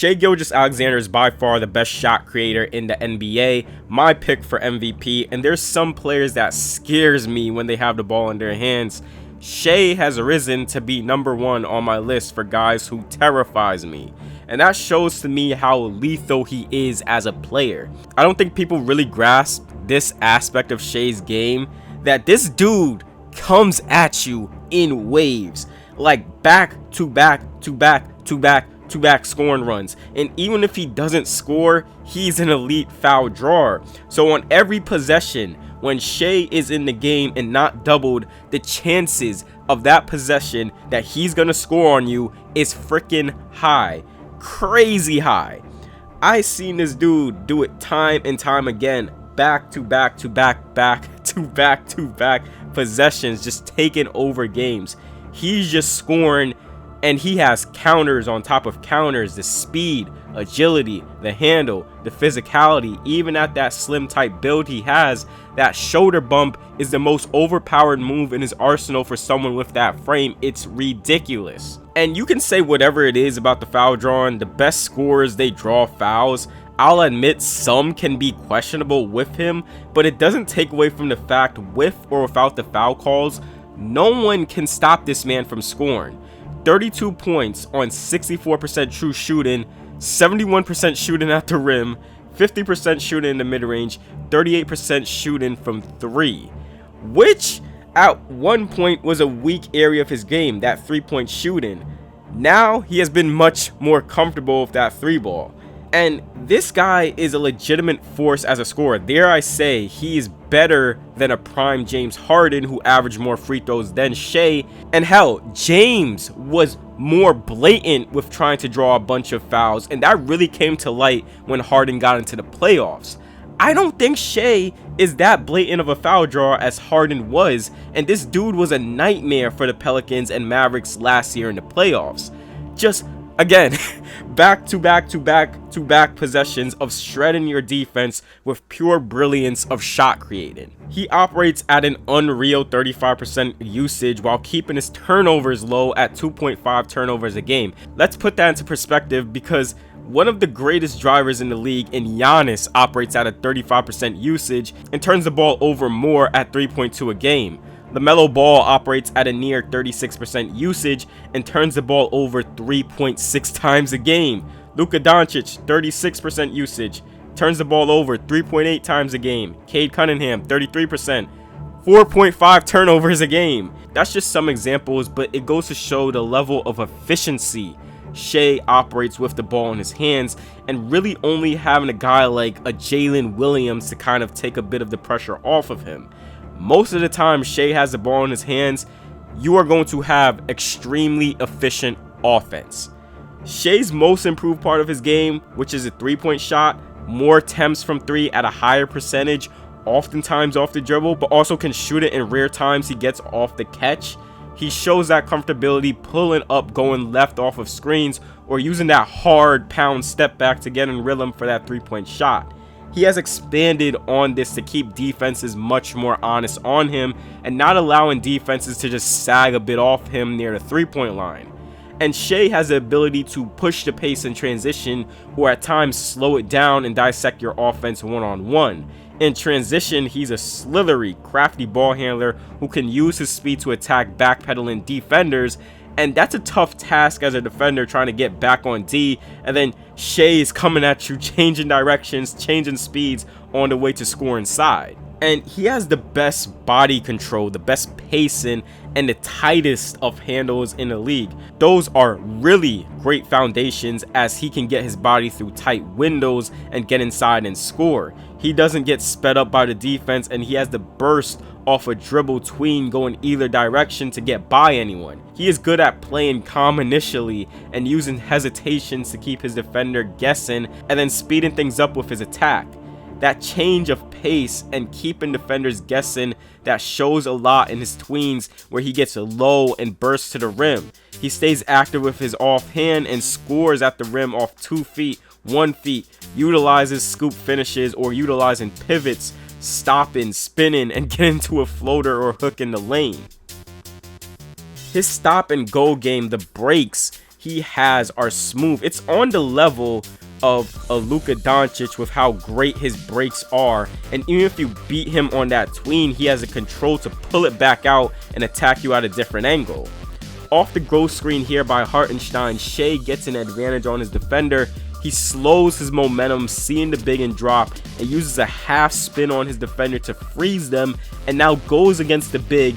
Shai Gilgeous-Alexander is by far the best shot creator in the NBA, my pick for MVP, and there's some players that scares me when they have the ball in their hands. Shai has risen to be number one on my list for guys who terrifies me, and that shows to me how lethal he is as a player. I don't think people really grasp this aspect of Shai's game, that this dude comes at you in waves, like back to back to back to back to back scoring runs, and even if he doesn't score, he's an elite foul drawer. So on every possession when Shai is in the game and not doubled, the chances of that possession that he's gonna score on you is freaking high, crazy high. I seen this dude do it time and time again, back to back to back to back possessions, just taking over games. He's just scoring, and he has counters on top of counters, the speed, agility, the handle, the physicality. Even at that slim type build he has, that shoulder bump is the most overpowered move in his arsenal for someone with that frame. It's ridiculous. And you can say whatever it is about the foul drawing, the best scorers, they draw fouls. I'll admit some can be questionable with him, but it doesn't take away from the fact, with or without the foul calls, no one can stop this man from scoring. 32 points on 64% true shooting, 71% shooting at the rim, 50% shooting in the mid-range, 38% shooting from 3, which at one point was a weak area of his game, that 3-point shooting. Now he has been much more comfortable with that 3-ball. And this guy is a legitimate force as a scorer. Dare I say, he is better than a prime James Harden, who averaged more free throws than Shai. And hell, James was more blatant with trying to draw a bunch of fouls, and that really came to light when Harden got into the playoffs. I don't think Shai is that blatant of a foul drawer as Harden was, and this dude was a nightmare for the Pelicans and Mavericks last year in the playoffs. Just again, back to back to back to back possessions of shredding your defense with pure brilliance of shot creating. He operates at an unreal 35% usage while keeping his turnovers low at 2.5 turnovers a game. Let's put that into perspective, because one of the greatest drivers in the league in Giannis operates at a 35% usage and turns the ball over more at 3.2 a game. LaMelo Ball operates at a near 36% usage and turns the ball over 3.6 times a game. Luka Doncic, 36% usage, turns the ball over 3.8 times a game. Cade Cunningham, 33%, 4.5 turnovers a game. That's just some examples, but it goes to show the level of efficiency Shai operates with the ball in his hands, and really only having a guy like a Jalen Williams to kind of take a bit of the pressure off of him. Most of the time Shai has the ball in his hands, you are going to have extremely efficient offense. Shai's most improved part of his game, which is a 3-point shot, more attempts from 3 at a higher percentage, oftentimes off the dribble, but also can shoot it in rare times he gets off the catch. He shows that comfortability pulling up, going left off of screens, or using that hard pound step back to get in rhythm for that 3-point shot. He has expanded on this to keep defenses much more honest on him and not allowing defenses to just sag a bit off him near the 3-point line. And Shai has the ability to push the pace in transition, or at times slow it down and dissect your offense one-on-one. In transition, he's a slithery, crafty ball handler who can use his speed to attack backpedaling defenders, and that's a tough task as a defender trying to get back on D, and then Shai is coming at you, changing directions, changing speeds on the way to score inside. And he has the best body control, the best pacing, and the tightest of handles in the league. Those are really great foundations, as he can get his body through tight windows and get inside and score. He doesn't get sped up by the defense, and he has the burst off a dribble tween going either direction to get by anyone. He is good at playing calm initially and using hesitations to keep his defender guessing, and then speeding things up with his attack. That change of pace and keeping defenders guessing, that shows a lot in his tweens, where he gets low and bursts to the rim. He stays active with his offhand and scores at the rim off 2 feet, 1 feet, utilizes scoop finishes or utilizing pivots, stopping, spinning, and getting to a floater or hook in the lane. His stop and go game, the breaks, he has are smooth. It's on the level of a Luka Doncic with how great his breaks are, and even if you beat him on that tween, he has the control to pull it back out and attack you at a different angle. Off the growth screen here by Hartenstein, Shai gets an advantage on his defender. He slows his momentum, seeing the big and drop, and uses a half spin on his defender to freeze them, and now goes against the big.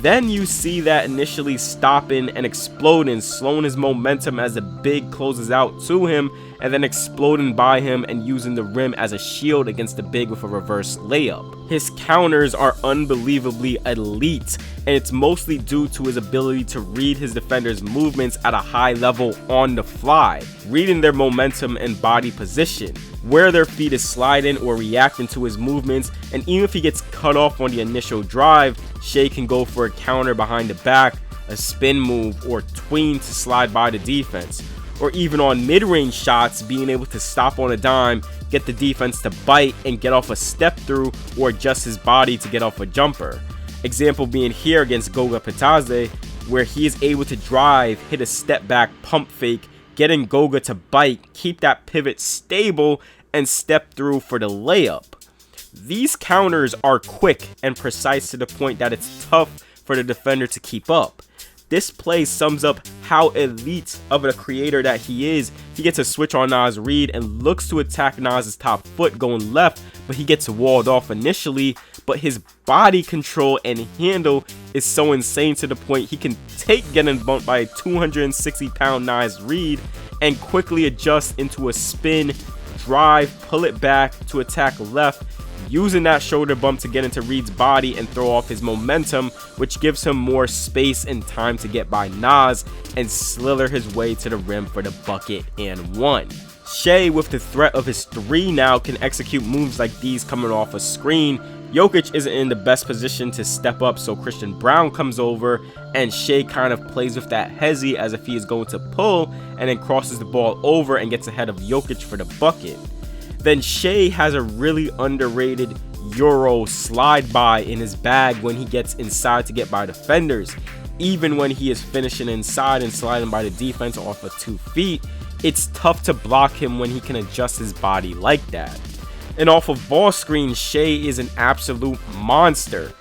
Then you see that initially stopping and exploding, slowing his momentum as the big closes out to him, and then exploding by him and using the rim as a shield against the big with a reverse layup. His counters are unbelievably elite, and it's mostly due to his ability to read his defenders' movements at a high level on the fly, reading their momentum and body position, where their feet is sliding or reacting to his movements, and even if he gets cut off on the initial drive, Shai can go for a counter behind the back, a spin move, or tween to slide by the defense, or even on mid-range shots, being able to stop on a dime, get the defense to bite and get off a step through, or adjust his body to get off a jumper. Example being here against Goga Bitadze, where he is able to drive, hit a step back pump fake, getting Goga to bite, keep that pivot stable, and step through for the layup. These counters are quick and precise to the point that it's tough for the defender to keep up. This play sums up how elite of a creator that he is. He gets a switch on Naz Reid and looks to attack Naz's top foot going left, but he gets walled off initially. But his body control and handle is so insane to the point he can take getting bumped by a 260-pound Naz Reid and quickly adjust into a spin, drive, pull it back to attack left, using that shoulder bump to get into Reed's body and throw off his momentum, which gives him more space and time to get by Naz and slither his way to the rim for the bucket and one. Shai, with the threat of his three now, can execute moves like these coming off a screen. Jokic isn't in the best position to step up, so Christian Brown comes over, and Shai kind of plays with that hezzy as if he is going to pull, and then crosses the ball over and gets ahead of Jokic for the bucket. Then Shai has a really underrated Euro slide by in his bag when he gets inside to get by defenders. Even when he is finishing inside and sliding by the defense off of 2 feet, it's tough to block him when he can adjust his body like that. And off of ball screen, Shai is an absolute monster.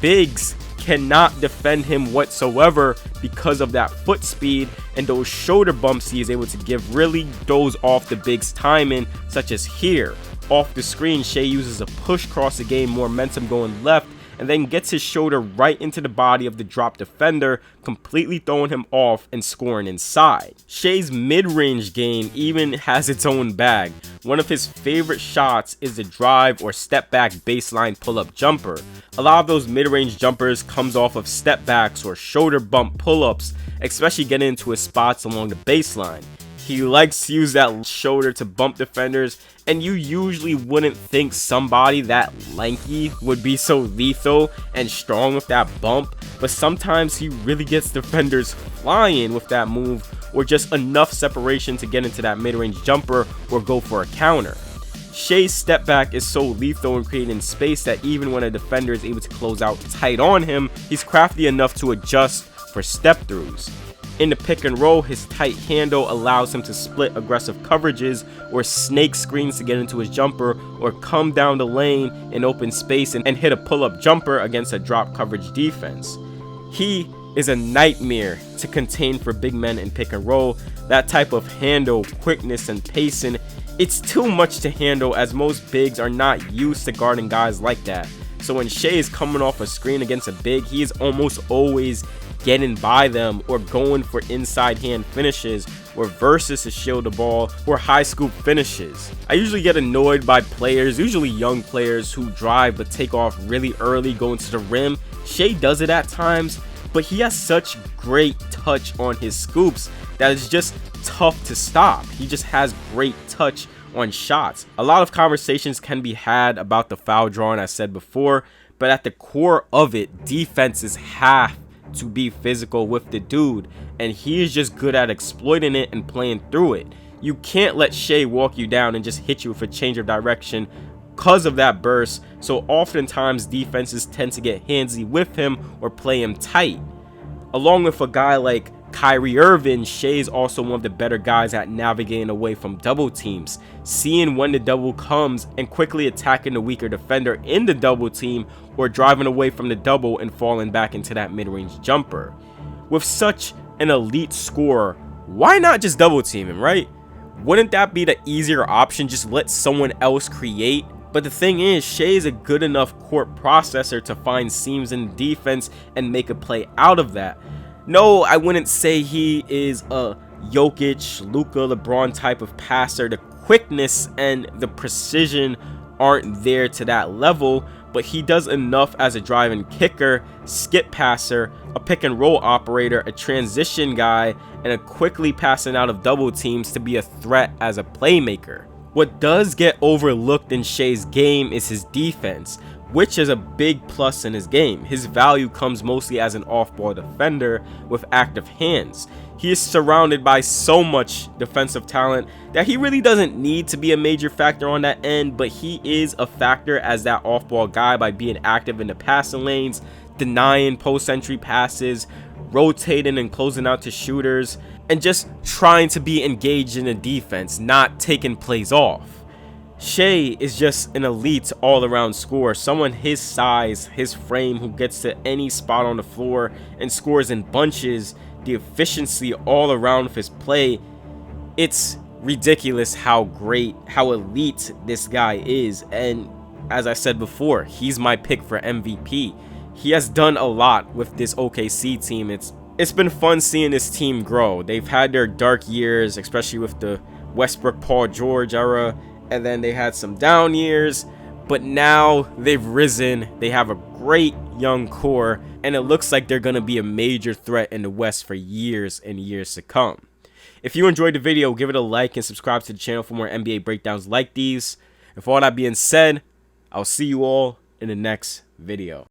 Bigs cannot defend him whatsoever because of that foot speed, and those shoulder bumps he is able to give really throws off the bigs' timing, such as here. Off the screen, Shai uses a push cross to gain more momentum going left, and then gets his shoulder right into the body of the drop defender, completely throwing him off and scoring inside. Shai's mid-range game even has its own bag. One of his favorite shots is the drive or step back baseline pull-up jumper. A lot of those mid-range jumpers comes off of step backs or shoulder bump pull-ups, especially getting into his spots along the baseline. He likes to use that shoulder to bump defenders, and you usually wouldn't think somebody that lanky would be so lethal and strong with that bump, but sometimes he really gets defenders flying with that move, or just enough separation to get into that mid-range jumper or go for a counter. Shai's step back is so lethal in creating space that even when a defender is able to close out tight on him, he's crafty enough to adjust for step throughs. In the pick and roll, his tight handle allows him to split aggressive coverages or snake screens to get into his jumper, or come down the lane in open space and hit a pull-up jumper against a drop coverage defense. He is a nightmare to contain for big men in pick and roll. That type of handle, quickness, and pacing, it's too much to handle, as most bigs are not used to guarding guys like that. So when Shai is coming off a screen against a big, he is almost always getting by them or going for inside hand finishes or versus to shield the ball or high scoop finishes. I usually get annoyed by players, usually young players, who drive but take off really early going to the rim. Shai does it at times, but he has such great touch on his scoops that it's just tough to stop. He just has great touch on shots. A lot of conversations can be had about the foul drawing, I said before, but at the core of it, defenses have to be physical with the dude, and he is just good at exploiting it and playing through it. You can't let Shai walk you down and just hit you with a change of direction because of that burst, so oftentimes defenses tend to get handsy with him or play him tight. Along with a guy like Kyrie Irving, Shai is also one of the better guys at navigating away from double teams, seeing when the double comes and quickly attacking the weaker defender in the double team or driving away from the double and falling back into that mid-range jumper. With such an elite scorer, why not just double team him, right? Wouldn't that be the easier option? Just let someone else create? But the thing is, Shai is a good enough court processor to find seams in defense and make a play out of that. No, I wouldn't say he is a Jokic, Luka, LeBron type of passer. The quickness and the precision aren't there to that level, but he does enough as a driving kicker, skip passer, a pick and roll operator, a transition guy, and a quickly passing out of double teams to be a threat as a playmaker. What does get overlooked in Shai's game is his defense, which is a big plus in his game. His value comes mostly as an off-ball defender with active hands. He is surrounded by so much defensive talent that he really doesn't need to be a major factor on that end, but he is a factor as that off-ball guy by being active in the passing lanes, denying post-entry passes, rotating and closing out to shooters, and just trying to be engaged in the defense, not taking plays off. Shai is just an elite all-around scorer, someone his size, his frame, who gets to any spot on the floor and scores in bunches. The efficiency all around of his play, it's ridiculous how great, how elite this guy is. And as I said before, he's my pick for MVP. He has done a lot with this OKC team. It's been fun seeing this team grow. They've had their dark years, especially with the Westbrook Paul George era, and then they had some down years, but now they've risen. They have a great young core, and it looks like they're going to be a major threat in the West for years and years to come. If you enjoyed the video, give it a like and subscribe to the channel for more NBA breakdowns like these. And for all that being said, I'll see you all in the next video.